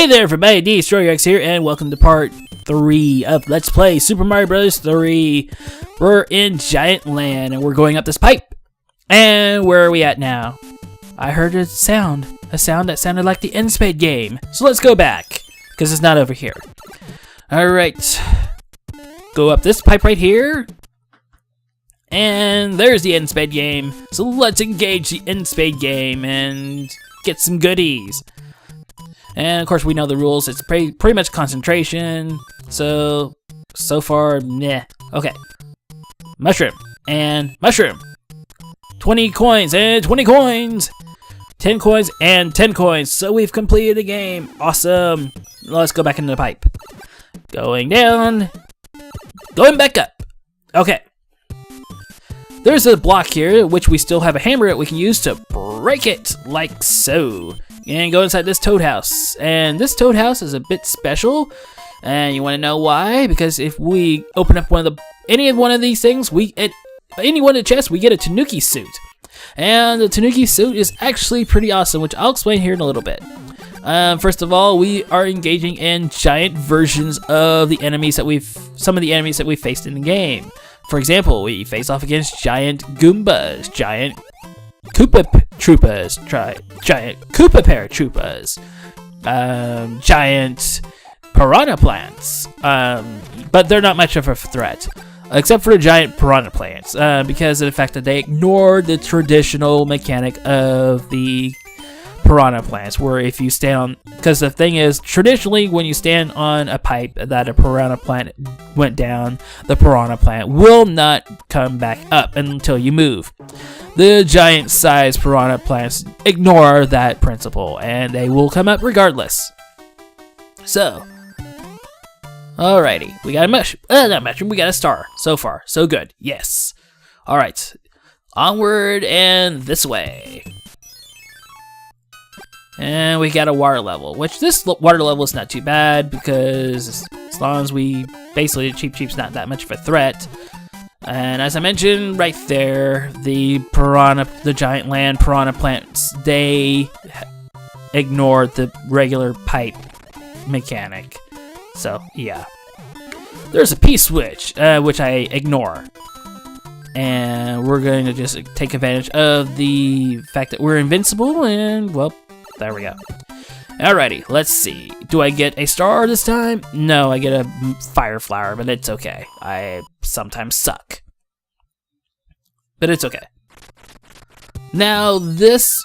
Hey there everybody, Destroyer here, and welcome to part 3 of Let's Play Super Mario Bros. 3. We're in Giant Land, and we're going up this pipe. And where are we at now? I heard a sound that sounded like the N-Spade game. So let's go back, because it's not over here. Alright, go up this pipe right here. And there's the N-Spade game. So let's engage the N-Spade game and get some goodies. And of course we know the rules. It's pretty much concentration. So far, meh. Okay. Mushroom and mushroom. 20 coins and 20 coins. 10 coins and 10 coins. So we've completed the game. Awesome. Let's go back into the pipe. Going down. Going back up. Okay. There's a block here, which we still have a hammer that we can use to break it, like so. And go inside this toad house. And this toad house is a bit special. And you want to know why? Because if we open up any one of these things, any one of the chests, we get a Tanuki suit. And the Tanuki suit is actually pretty awesome, which I'll explain here in a little bit. First of all, we are engaging in giant versions of the enemies that some of the enemies that we faced in the game. For example, we face off against giant Goombas, giant Koopa Troopas, giant Koopa Paratroopas, giant Piranha Plants, but they're not much of a threat, except for the giant Piranha Plants, because of the fact that they ignored the traditional mechanic of the Piranha Plants, where if you stand on, because the thing is, traditionally when you stand on a pipe that a Piranha Plant went down, the Piranha Plant will not come back up until you move. The giant sized Piranha Plants ignore that principle, and they will come up regardless. So, alrighty, we got not mushroom, we got a star. So far, so good, yes. Alright, onward and this way. And we got a water level, which this water level is not too bad, because as long as basically the Cheep's not that much of a threat. And as I mentioned right there, the giant land Piranha Plants, they ignore the regular pipe mechanic. So, yeah. There's a P-switch, which I ignore. And we're going to just take advantage of the fact that we're invincible, and, well, there we go. Alrighty, let's see. Do I get a star this time? No, I get a fire flower, but it's okay. I sometimes suck. But it's okay. Now this,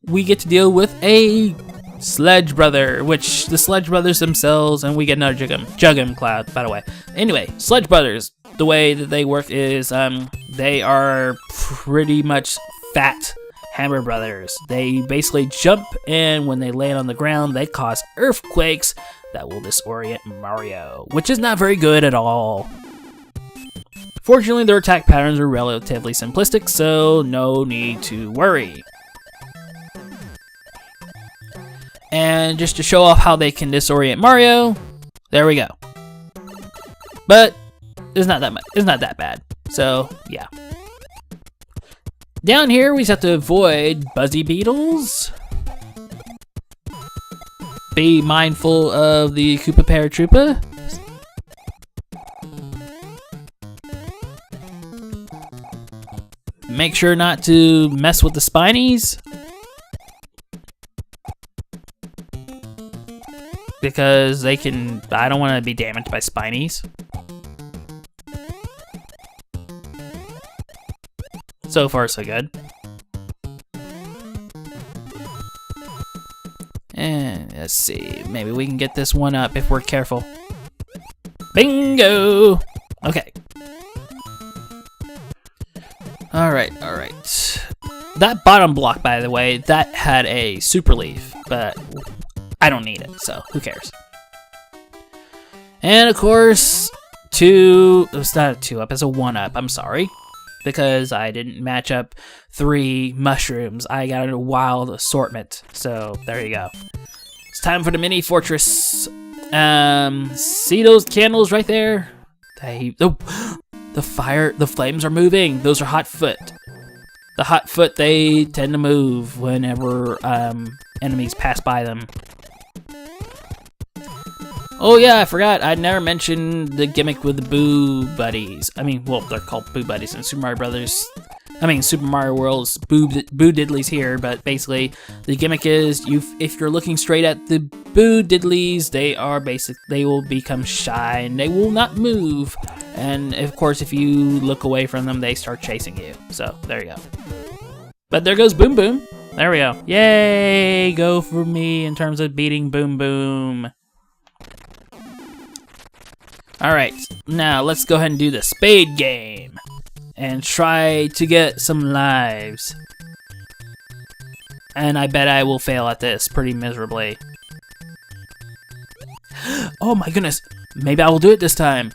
we get to deal with a Sledge Brother, which the Sledge Brothers themselves, and we get another Juggum Cloud, by the way. Anyway, Sledge Brothers, the way that they work is, they are pretty much fat Hammer Brothers. They basically jump, and when they land on the ground, they cause earthquakes that will disorient Mario, which is not very good at all. Fortunately, their attack patterns are relatively simplistic, so no need to worry. And just to show off how they can disorient Mario, there we go. But it's not that much. It's not that bad. So yeah. Down here, we just have to avoid Buzzy Beetles. Be mindful of the Koopa Paratroopa. Make sure not to mess with the Spinies, because I don't want to be damaged by Spinies. So far, so good. And let's see, maybe we can get this one up if we're careful. Bingo! Okay. Alright. That bottom block, by the way, that had a super leaf, but I don't need it, so who cares? And of course, it's not a 2-up, it's a 1-up, I'm sorry. Because I didn't match up 3 mushrooms. I got a wild assortment. So there you go. It's time for the mini fortress. See those candles right there? The flames are moving. Those are hot foot. The hot foot, they tend to move whenever enemies pass by them. Oh yeah, I forgot. I never mentioned the gimmick with the Boo Buddies. I mean, well, they're called Boo Buddies in Super Mario Brothers. I mean, Super Mario World's Boo Diddlies here, but basically the gimmick is if you're looking straight at the Boo Diddlies, they will become shy and they will not move. And of course, if you look away from them, they start chasing you. So there you go. But there goes Boom Boom. There we go. Yay! Go for me in terms of beating Boom Boom. Alright, now let's go ahead and do the spade game. And try to get some lives. And I bet I will fail at this pretty miserably. Oh my goodness. Maybe I will do it this time.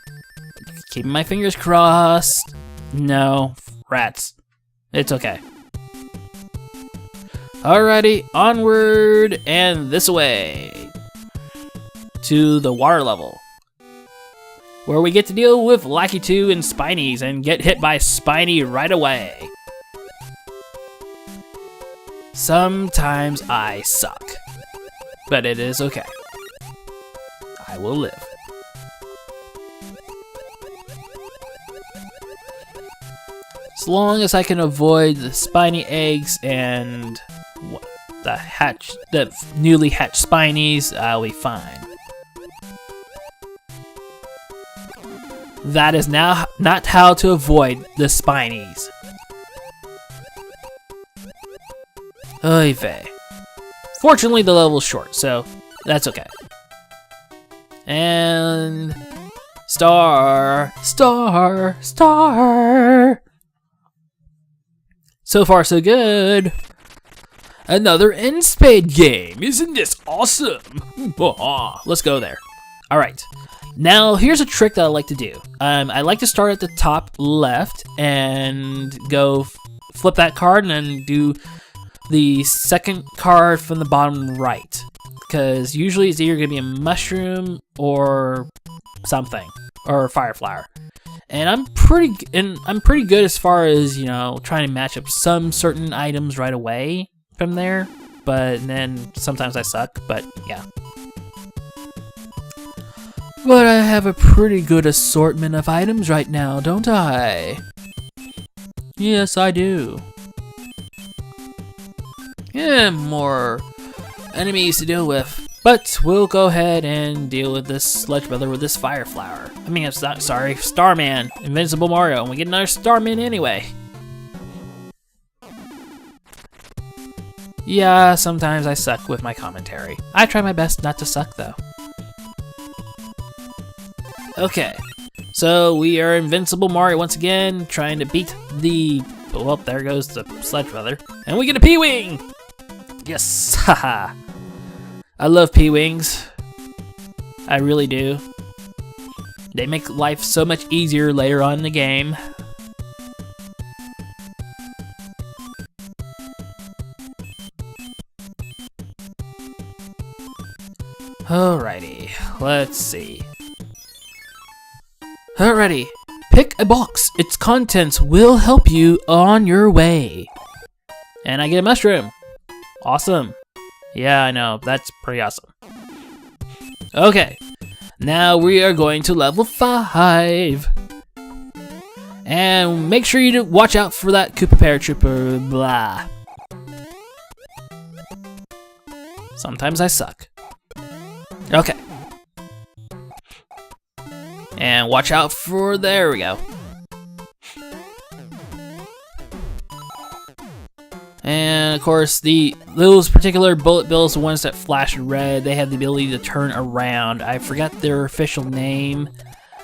Keeping my fingers crossed. No. Rats. It's okay. Alrighty, onward and this way. To the water level, where we get to deal with Lackey 2 and Spinies and get hit by Spiny right away. Sometimes I suck, but it is okay. I will live. As long as I can avoid the spiny eggs and the newly hatched Spinies, I'll be fine. That is now not how to avoid the Spinies. Oy vey. Fortunately, the level's short, so that's okay. And star. So far, so good. Another in-spade game. Isn't this awesome? Let's go there. All right. Now, here's a trick that I like to do. I like to start at the top left and go flip that card and then do the second card from the bottom right. Because usually it's either going to be a mushroom or something, or a fire flower. And I'm pretty good as far as, you know, trying to match up some certain items right away from there. But then sometimes I suck, but yeah. But I have a pretty good assortment of items right now, don't I? Yes, I do. Yeah, more enemies to deal with. But we'll go ahead and deal with this Sludge Brother with this Fire Flower. I mean, it's not, sorry, Starman, Invincible Mario, and we get another Starman anyway. Yeah, sometimes I suck with my commentary. I try my best not to suck, though. Okay, so we are Invincible Mario once again, trying to beat the... Well, there goes the Sludge Brother. And we get a P-Wing! Yes, haha. I love P-Wings. I really do. They make life so much easier later on in the game. Alrighty, let's see. Alrighty, pick a box. Its contents will help you on your way. And I get a mushroom. Awesome. Yeah, I know, that's pretty awesome. Okay, now we are going to level 5. And make sure you watch out for that Koopa Paratrooper, blah. Sometimes I suck. Okay. And watch out for, there we go. And of course, those particular bullet bills, the ones that flash red, they have the ability to turn around. I forgot their official name,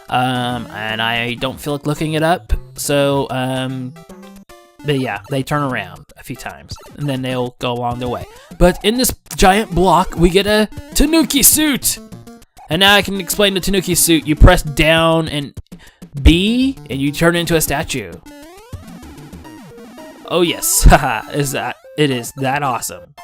and I don't feel like looking it up. So, but yeah, they turn around a few times, and then they'll go along their way. But in this giant block, we get a Tanuki suit. And now I can explain the Tanuki suit. You press down and B, and you turn into a statue. Oh yes, haha, it is that awesome.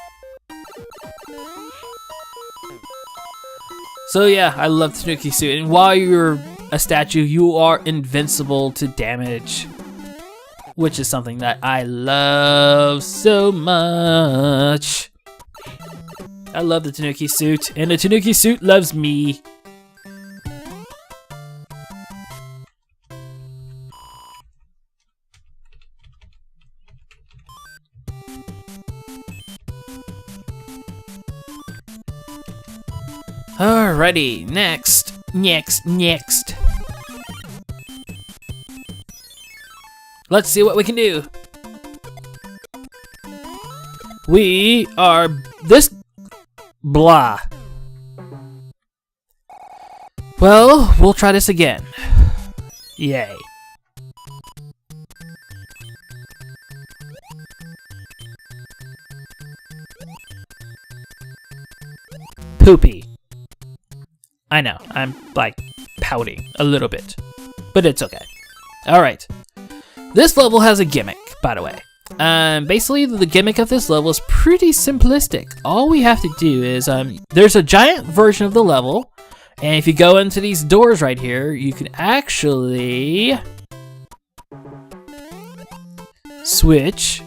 So yeah, I love the Tanuki suit, and while you're a statue, you are invincible to damage, which is something that I love so much. I love the Tanuki suit, and the Tanuki suit loves me. Alrighty, next. Let's see what we can do. We are this blah. Well, we'll try this again. Yay. Poopy. I know, I'm like pouting a little bit, but it's okay. Alright. This level has a gimmick, by the way. Basically, the gimmick of this level is pretty simplistic. All we have to do is, there's a giant version of the level, and if you go into these doors right here, you can actually switch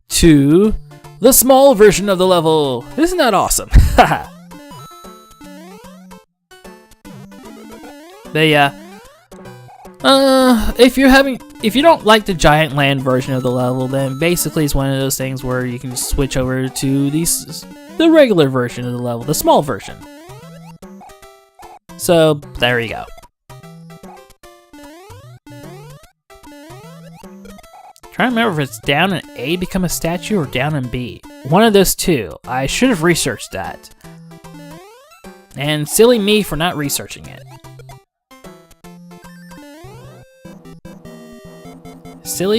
to the small version of the level. Isn't that awesome? But yeah, if you don't like the giant land version of the level, then basically it's one of those things where you can switch over to the regular version of the level, the small version. So there you go. Trying to remember if it's down in A become a statue or down in B. One of those two. I should have researched that. And silly me for not researching it.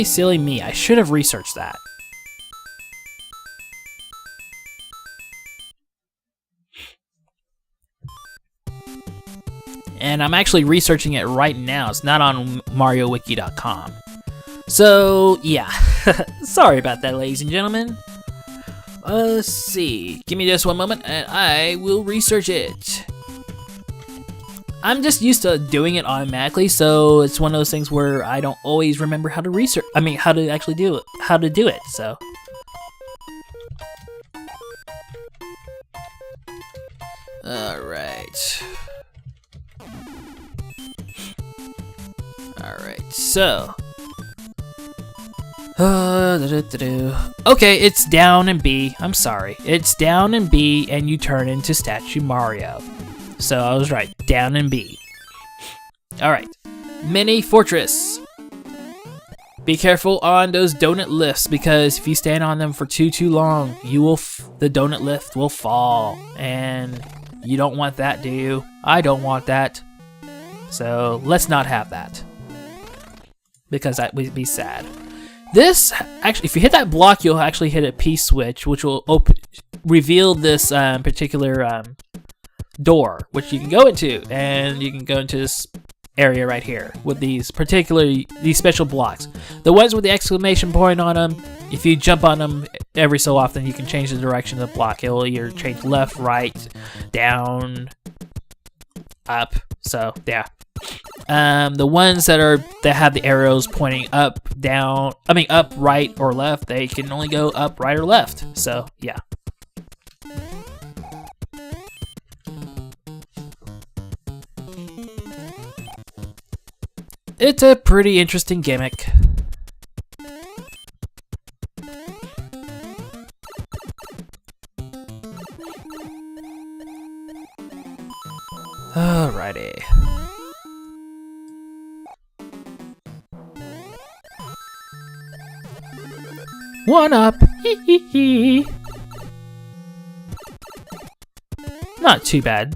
Silly me. I should have researched that. And I'm actually researching it right now. It's not on MarioWiki.com. So, yeah. Sorry about that, ladies and gentlemen. Let's see. Give me just one moment and I will research it. I'm just used to doing it automatically, so it's one of those things where I don't always remember how to research. I mean, how to actually do it. How to do it, so. Alright. Alright, so. Okay, it's down in B. I'm sorry. It's down in B, and you turn into Statue Mario. So I was right, down in B. Alright, Mini Fortress. Be careful on those donut lifts, because if you stand on them for too long, the donut lift will fall. And you don't want that, do you? I don't want that. So let's not have that, because that would be sad. This, actually, if you hit that block, you'll actually hit a P-switch, which will reveal this particular door, which you can go into, and you can go into this area right here with these special blocks. The ones with the exclamation point on them, if you jump on them every so often, you can change the direction of the block. It will either change left, right, down, up. So yeah. The ones that have the arrows pointing up, down, up, right, or left, they can only go up, right, or left. So yeah. It's a pretty interesting gimmick. Alrighty. One up. Hee hee hee. Not too bad.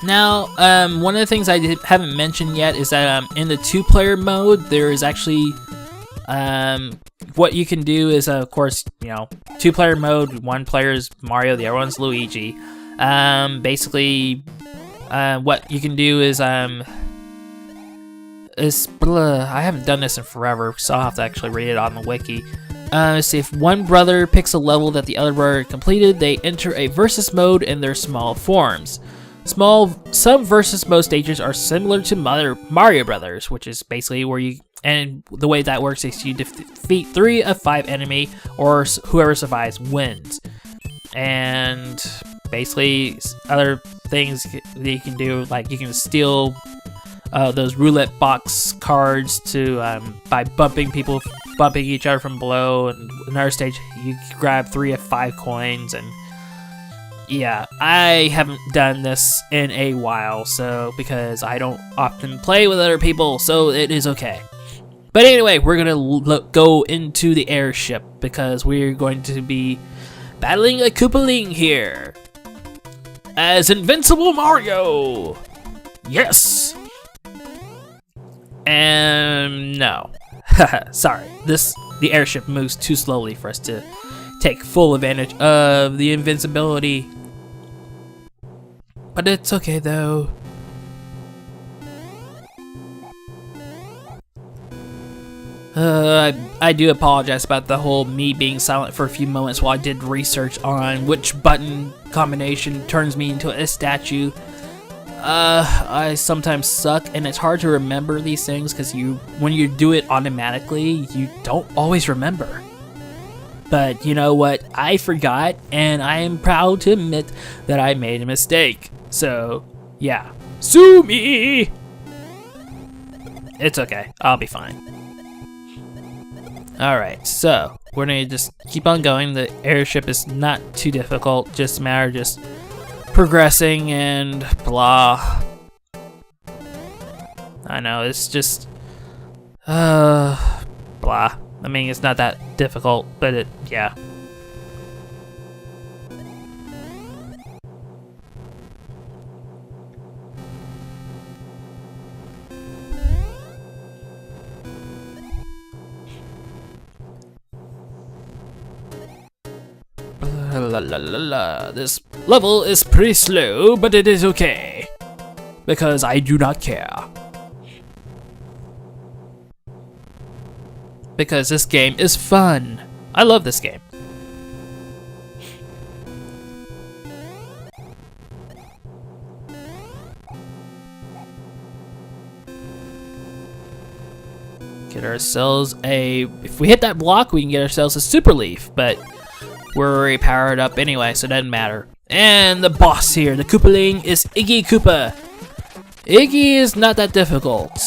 Now, one of the things I haven't mentioned yet is that in the two-player mode, there is actually what you can do is, of course, two-player mode. One player is Mario, the other one's Luigi. Basically, what you can do is I haven't done this in forever, so I'll have to actually read it on the wiki. See, if one brother picks a level that the other brother completed, they enter a versus mode in their small forms. Some versus mode stages are similar to Mario Brothers, which is basically where and the way that works is you defeat 3 of 5 enemy, or whoever survives wins. And basically, other things that you can do, like you can steal those roulette box cards to by bumping each other from below. And another stage, you grab 3 of 5 coins. And yeah, I haven't done this in a while, so because I don't often play with other people, so it is okay. But anyway, we're gonna go into the airship because we're going to be battling a Koopaling here as Invincible Mario. Yes. And no, sorry. The airship moves too slowly for us to take full advantage of the invincibility. But it's okay though. I do apologize about the whole me being silent for a few moments while I did research on which button combination turns me into a statue. I sometimes suck, and it's hard to remember these things because when you do it automatically, you don't always remember. But you know what? I forgot, and I am proud to admit that I made a mistake. So, yeah. Sue me! It's okay. I'll be fine. Alright, so we're gonna just keep on going. The airship is not too difficult, just a matter of just progressing and blah. I know, it's just blah. I mean, it's not that difficult, but yeah. This level is pretty slow, but it is okay, because I do not care. Because this game is fun. I love this game. Get ourselves if we hit that block, we can get ourselves a super leaf, but we're already powered up anyway, so it doesn't matter. And the boss here, the Koopaling, is Iggy Koopa. Iggy is not that difficult.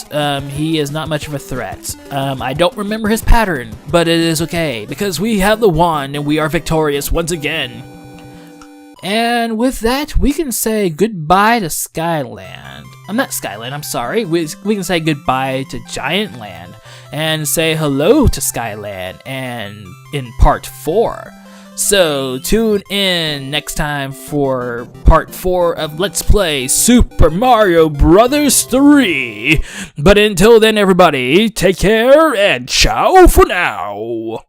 He is not much of a threat. I don't remember his pattern, but it is okay, because we have the wand and we are victorious once again. And with that, we can say goodbye to Skyland. I'm not Skyland, I'm sorry. We can say goodbye to Giant Land and say hello to Skyland and in part 4. So tune in next time for part 4 of Let's Play Super Mario Bros. 3. But until then, everybody, take care and ciao for now.